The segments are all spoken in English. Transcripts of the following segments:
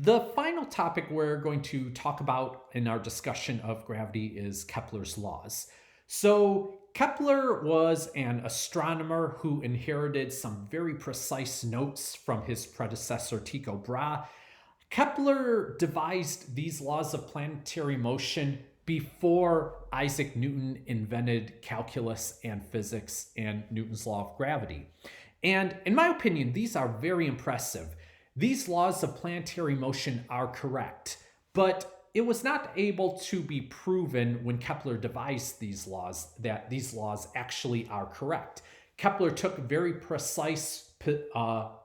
The final topic we're going to talk about in our discussion of gravity is Kepler's laws. So, Kepler was an astronomer who inherited some very precise notes from his predecessor Tycho Brahe. Kepler devised these laws of planetary motion before Isaac Newton invented calculus and physics and Newton's law of gravity. And in my opinion, these are very impressive. These laws of planetary motion are correct, but it was not able to be proven when Kepler devised these laws that these laws actually are correct. Kepler took very precise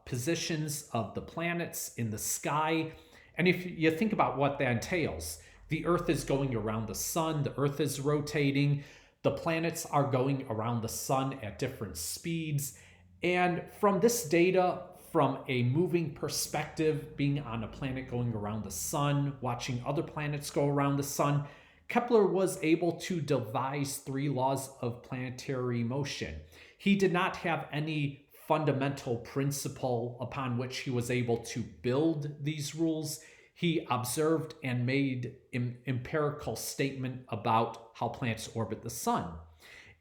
positions of the planets in the sky. And if you think about what that entails, the Earth is going around the sun, the Earth is rotating, the planets are going around the sun at different speeds. And from this data, from a moving perspective, being on a planet going around the sun, watching other planets go around the sun, Kepler was able to devise 3 laws of planetary motion. He did not have any fundamental principle upon which he was able to build these rules. He observed and made an empirical statement about how planets orbit the sun.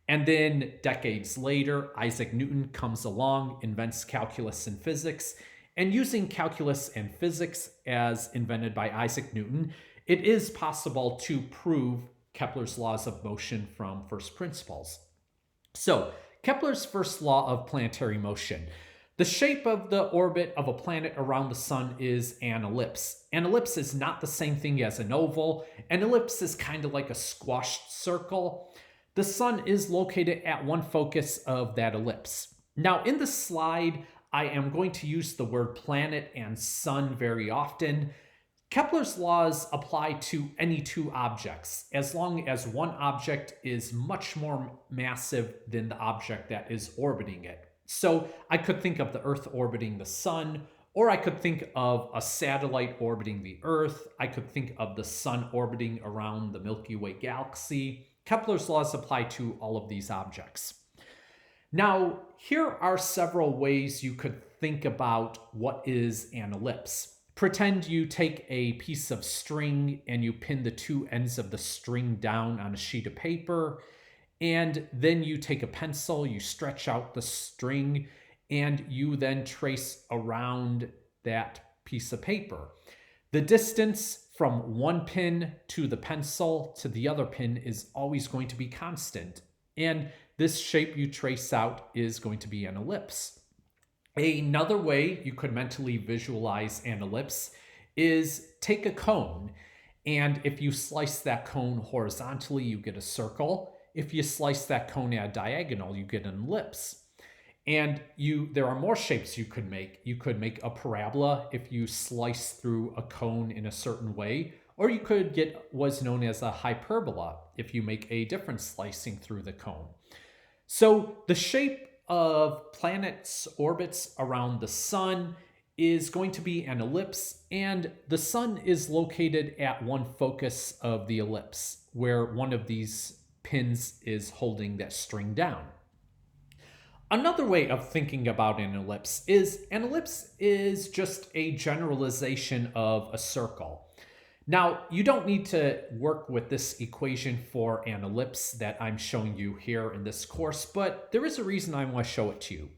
And then decades later, Isaac Newton comes along, invents calculus and physics. And using calculus and physics as invented by Isaac Newton, it is possible to prove Kepler's laws of motion from first principles. So, Kepler's first law of planetary motion. The shape of the orbit of a planet around the sun is an ellipse. An ellipse is not the same thing as an oval. An ellipse is kind of like a squashed circle. The sun is located at one focus of that ellipse. Now, in this slide, I am going to use the word planet and sun very often. Kepler's laws apply to any 2 objects, as long as one object is much more massive than the object that is orbiting it. So I could think of the Earth orbiting the sun, or I could think of a satellite orbiting the Earth. I could think of the sun orbiting around the Milky Way galaxy. Kepler's laws apply to all of these objects. Now, here are several ways you could think about what is an ellipse. Pretend you take a piece of string and you pin the 2 ends of the string down on a sheet of paper, and then you take a pencil, you stretch out the string, and you then trace around that piece of paper. The distance from one pin to the pencil to the other pin is always going to be constant. And this shape you trace out is going to be an ellipse. Another way you could mentally visualize an ellipse is take a cone. And if you slice that cone horizontally, you get a circle. If you slice that cone at a diagonal, you get an ellipse. And there are more shapes you could make. You could make a parabola if you slice through a cone in a certain way, or you could get what's known as a hyperbola if you make a different slicing through the cone. So the shape of planets' orbits around the sun is going to be an ellipse, and the sun is located at one focus of the ellipse, where one of these pins is holding that string down. Another way of thinking about an ellipse is just a generalization of a circle. Now, you don't need to work with this equation for an ellipse that I'm showing you here in this course, but there is a reason I want to show it to you.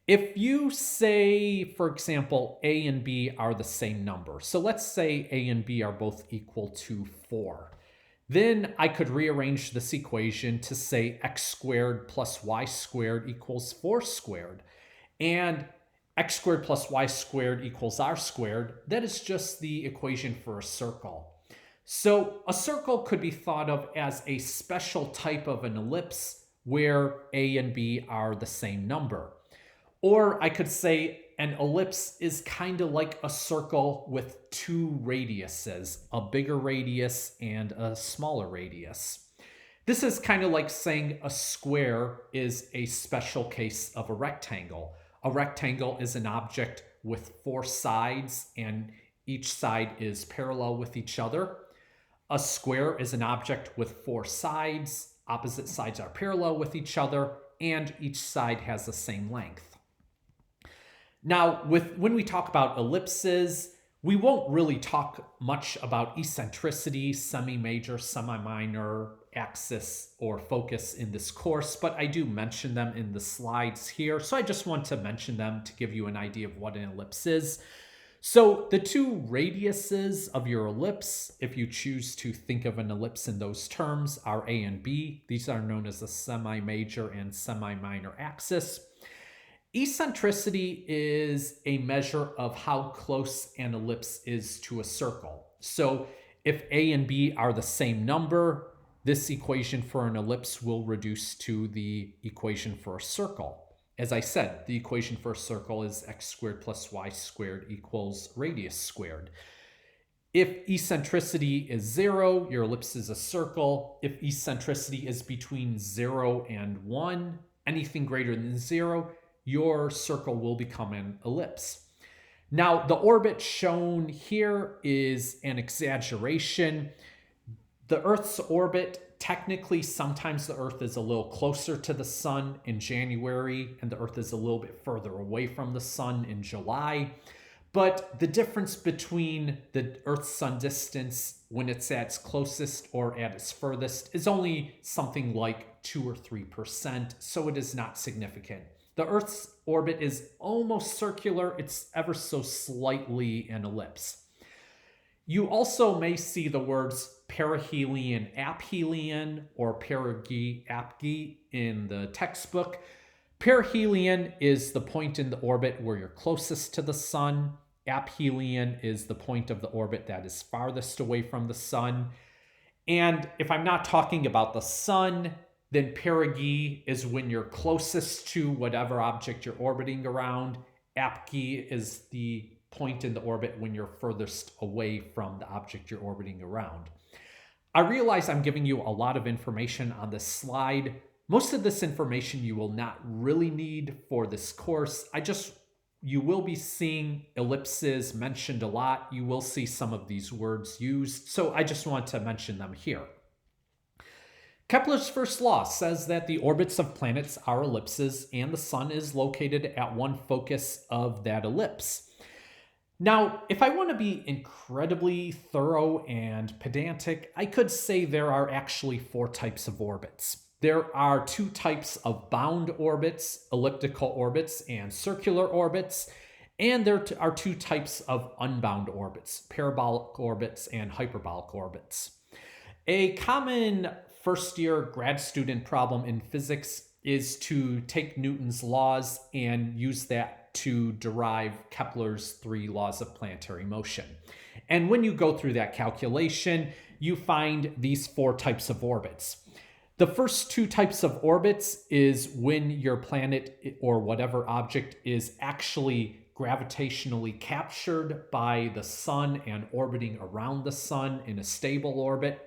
If you say, for example, A and B are the same number, so let's say A and B are both equal to 4. Then I could rearrange this equation to say x squared plus y squared equals 4 squared. And x squared plus y squared equals r squared. That is just the equation for a circle. So a circle could be thought of as a special type of an ellipse where a and b are the same number. Or I could say an ellipse is kind of like a circle with 2 radiuses, a bigger radius and a smaller radius. This is kind of like saying a square is a special case of a rectangle. A rectangle is an object with 4 sides and each side is parallel with each other. A square is an object with 4 sides, opposite sides are parallel with each other, and each side has the same length. Now, when we talk about ellipses, We won't really talk much about eccentricity, semi-major, semi-minor, axis, or focus in this course, but I do mention them in the slides here. So I just want to mention them to give you an idea of what an ellipse is. So the two radiuses of your ellipse, if you choose to think of an ellipse in those terms, are A and B. These are known as the semi-major and semi-minor axis. Eccentricity is a measure of how close an ellipse is to a circle. So if A and B are the same number, this equation for an ellipse will reduce to the equation for a circle. As I said, the equation for a circle is x squared plus y squared equals radius squared. If eccentricity is 0, your ellipse is a circle. If eccentricity is between 0 and 1, anything greater than 0, your circle will become an ellipse. Now, the orbit shown here is an exaggeration. The Earth's orbit, technically, sometimes the Earth is a little closer to the sun in January, and the Earth is a little bit further away from the sun in July. But the difference between the Earth-Sun distance when it's at its closest or at its furthest is only something like 2 or 3%, so it is not significant. The Earth's orbit is almost circular. It's ever so slightly an ellipse. You also may see the words perihelion, aphelion, or perigee, apgee in the textbook. Perihelion is the point in the orbit where you're closest to the sun. Aphelion is the point of the orbit that is farthest away from the sun. And if I'm not talking about the sun, then perigee is when you're closest to whatever object you're orbiting around. Apgee is the point in the orbit when you're furthest away from the object you're orbiting around. I realize I'm giving you a lot of information on this slide. Most of this information you will not really need for this course. You will be seeing ellipses mentioned a lot. You will see some of these words used, so I just want to mention them here. Kepler's first law says that the orbits of planets are ellipses and the sun is located at one focus of that ellipse. Now, if I want to be incredibly thorough and pedantic, I could say there are actually 4 types of orbits. There are 2 types of bound orbits, elliptical orbits and circular orbits, and there are 2 types of unbound orbits, parabolic orbits and hyperbolic orbits. A common first-year grad student problem in physics is to take Newton's laws and use that to derive Kepler's 3 laws of planetary motion. And when you go through that calculation, you find these 4 types of orbits. The first 2 types of orbits is when your planet or whatever object is actually gravitationally captured by the sun and orbiting around the sun in a stable orbit.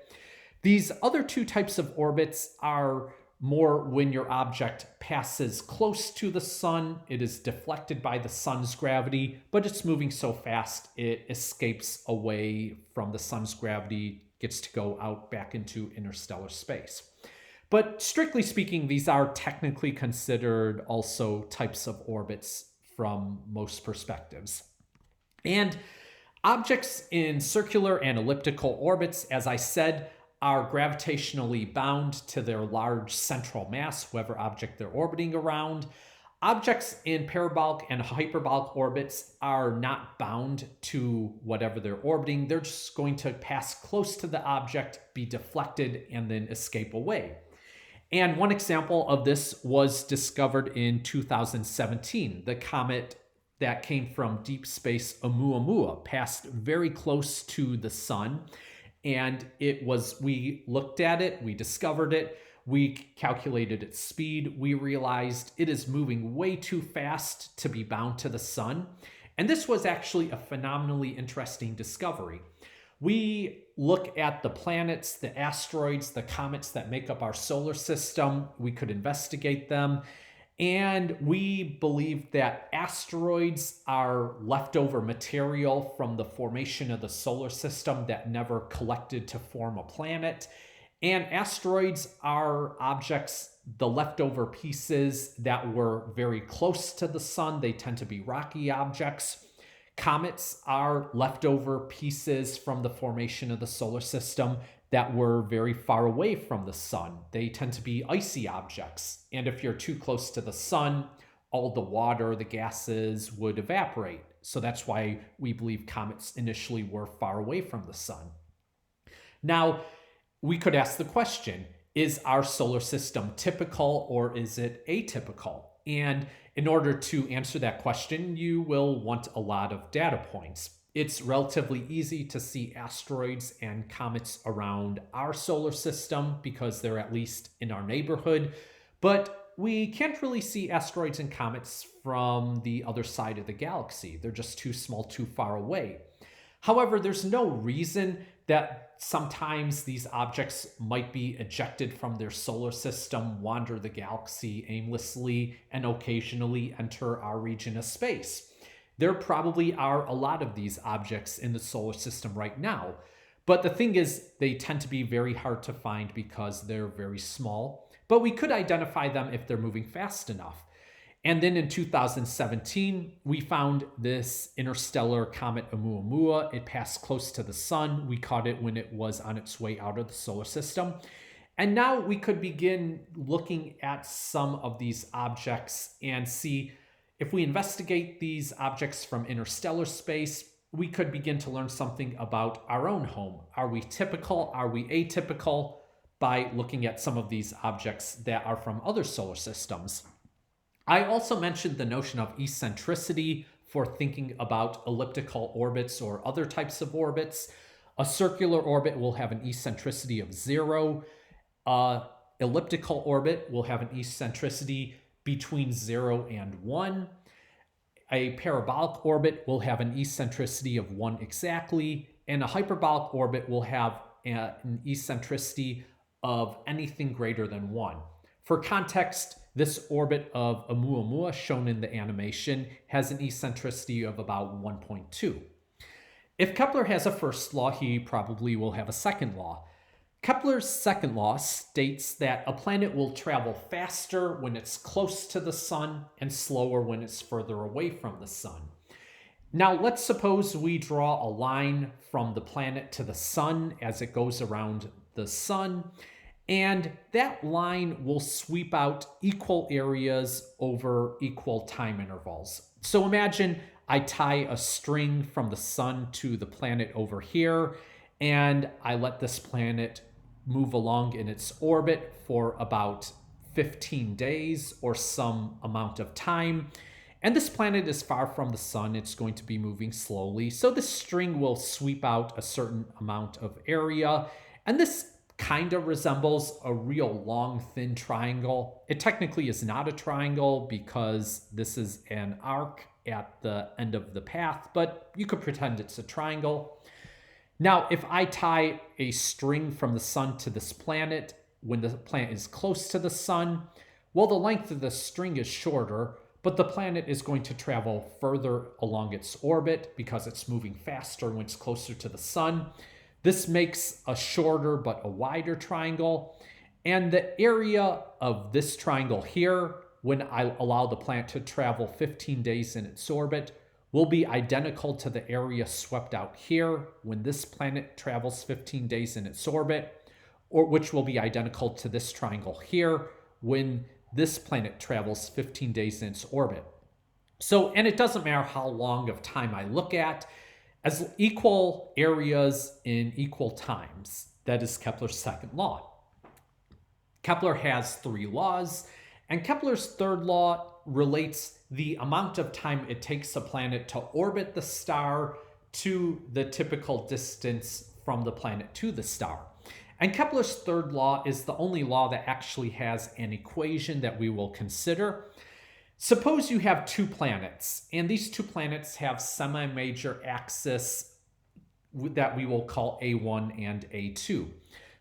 These other 2 types of orbits are more when your object passes close to the sun, it is deflected by the sun's gravity, but it's moving so fast it escapes away from the sun's gravity, gets to go out back into interstellar space. But strictly speaking, these are technically considered also types of orbits from most perspectives. And objects in circular and elliptical orbits, as I said, are gravitationally bound to their large central mass, whatever object they're orbiting around. Objects in parabolic and hyperbolic orbits are not bound to whatever they're orbiting. They're just going to pass close to the object, be deflected, and then escape away. And one example of this was discovered in 2017. The comet that came from deep space Oumuamua passed very close to the sun. And we looked at it, we discovered it, we calculated its speed, we realized it is moving way too fast to be bound to the sun. And this was actually a phenomenally interesting discovery. We look at the planets, the asteroids, the comets that make up our solar system, we could investigate them. And we believe that asteroids are leftover material from the formation of the solar system that never collected to form a planet. And asteroids are objects, the leftover pieces that were very close to the sun. They tend to be rocky objects. Comets are leftover pieces from the formation of the solar system that were very far away from the sun. They tend to be icy objects. And if you're too close to the sun, all the water, the gases would evaporate. So that's why we believe comets initially were far away from the sun. Now, we could ask the question, is our solar system typical or is it atypical? And in order to answer that question, you will want a lot of data points. It's relatively easy to see asteroids and comets around our solar system because they're at least in our neighborhood, but we can't really see asteroids and comets from the other side of the galaxy. They're just too small, too far away. However, there's no reason that sometimes these objects might be ejected from their solar system, wander the galaxy aimlessly, and occasionally enter our region of space. There probably are a lot of these objects in the solar system right now. But the thing is, they tend to be very hard to find because they're very small. But we could identify them if they're moving fast enough. And then in 2017, we found this interstellar comet Oumuamua. It passed close to the sun. We caught it when it was on its way out of the solar system. And now we could begin looking at some of these objects and see if we investigate these objects from interstellar space, we could begin to learn something about our own home. Are we typical? Are we atypical? By looking at some of these objects that are from other solar systems. I also mentioned the notion of eccentricity for thinking about elliptical orbits or other types of orbits. A circular orbit will have an eccentricity of 0. Elliptical orbit will have an eccentricity between 0 and 1. A parabolic orbit will have an eccentricity of 1 exactly, and a hyperbolic orbit will have an eccentricity of anything greater than 1. For context, this orbit of Oumuamua, shown in the animation, has an eccentricity of about 1.2. If Kepler has a first law, he probably will have a second law. Kepler's second law states that a planet will travel faster when it's close to the sun and slower when it's further away from the sun. Now, let's suppose we draw a line from the planet to the sun as it goes around the sun, and that line will sweep out equal areas over equal time intervals. So imagine I tie a string from the sun to the planet over here, and I let this planet move along in its orbit for about 15 days or some amount of time. And this planet is far from the sun. It's going to be moving slowly. So this string will sweep out a certain amount of area. And this kind of resembles a real long, thin triangle. It technically is not a triangle because this is an arc at the end of the path, but you could pretend it's a triangle. Now, if I tie a string from the sun to this planet when the planet is close to the sun, well, the length of the string is shorter, but the planet is going to travel further along its orbit because it's moving faster when it's closer to the sun. This makes a shorter but a wider triangle. And the area of this triangle here, when I allow the planet to travel 15 days in its orbit, will be identical to the area swept out here when this planet travels 15 days in its orbit, or which will be identical to this triangle here when this planet travels 15 days in its orbit. So, and it doesn't matter how long of time I look at, as equal areas in equal times. That is Kepler's second law. Kepler has 3 laws, and Kepler's third law relates the amount of time it takes a planet to orbit the star to the typical distance from the planet to the star. And Kepler's third law is the only law that actually has an equation that we will consider. Suppose you have 2 planets, and these 2 planets have semi-major axis that we will call A1 and A2.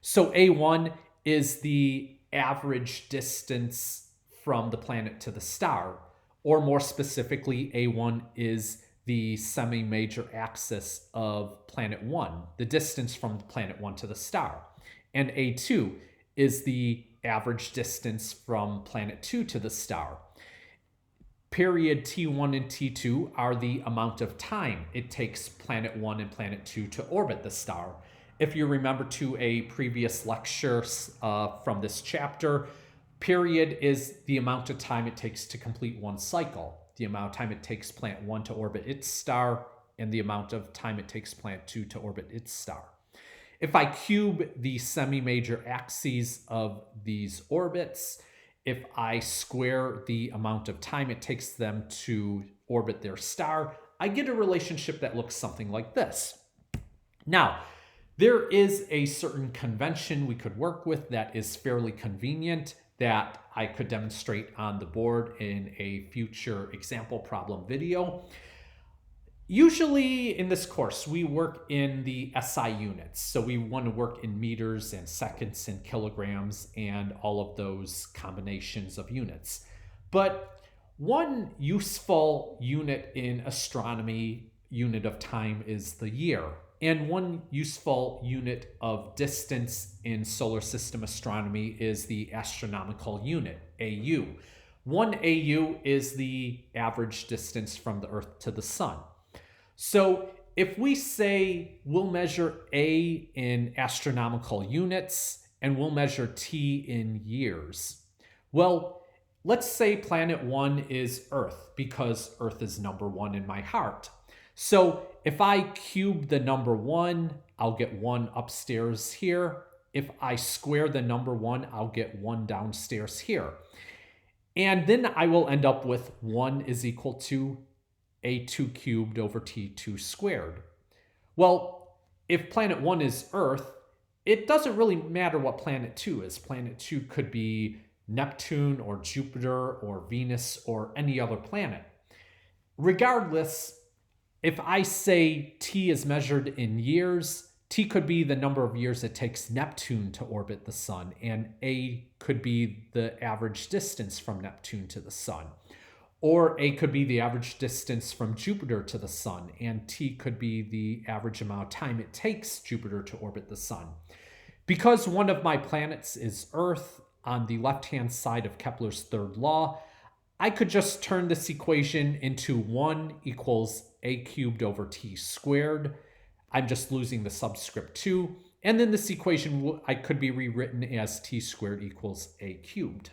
So A1 is the average distance from the planet to the star, or more specifically, A1 is the semi-major axis of planet 1, the distance from planet 1 to the star. And A2 is the average distance from planet 2 to the star. Period T1 and T2 are the amount of time it takes planet 1 and planet 2 to orbit the star. If you remember to a previous lecture from this chapter, period is the amount of time it takes to complete one cycle, the amount of time it takes planet 1 to orbit its star, and the amount of time it takes planet 2 to orbit its star. If I cube the semi-major axes of these orbits, if I square the amount of time it takes them to orbit their star, I get a relationship that looks something like this. Now, there is a certain convention we could work with that is fairly convenient that I could demonstrate on the board in a future example problem video. Usually in this course, we work in the SI units. So we want to work in meters and seconds and kilograms and all of those combinations of units. But one useful unit in astronomy, unit of time, is the year. And one useful unit of distance in solar system astronomy is the astronomical unit, AU. 1 AU is the average distance from the Earth to the Sun. So if we say we'll measure A in astronomical units and we'll measure T in years, well, let's say planet 1 is Earth because Earth is number 1 in my heart. So if I cube the number 1, I'll get 1 upstairs here. If I square the number 1, I'll get 1 downstairs here. And then I will end up with 1 is equal to A2 cubed over T2 squared. Well, if planet 1 is Earth, it doesn't really matter what planet 2 is. Planet 2 could be Neptune or Jupiter or Venus or any other planet. Regardless, if I say T is measured in years, T could be the number of years it takes Neptune to orbit the sun, and A could be the average distance from Neptune to the sun. Or A could be the average distance from Jupiter to the sun, and T could be the average amount of time it takes Jupiter to orbit the sun. Because one of my planets is Earth on the left-hand side of Kepler's third law, I could just turn this equation into 1 equals A cubed over T squared. I'm just losing the subscript 2. And then this equation could be rewritten as T squared equals A cubed.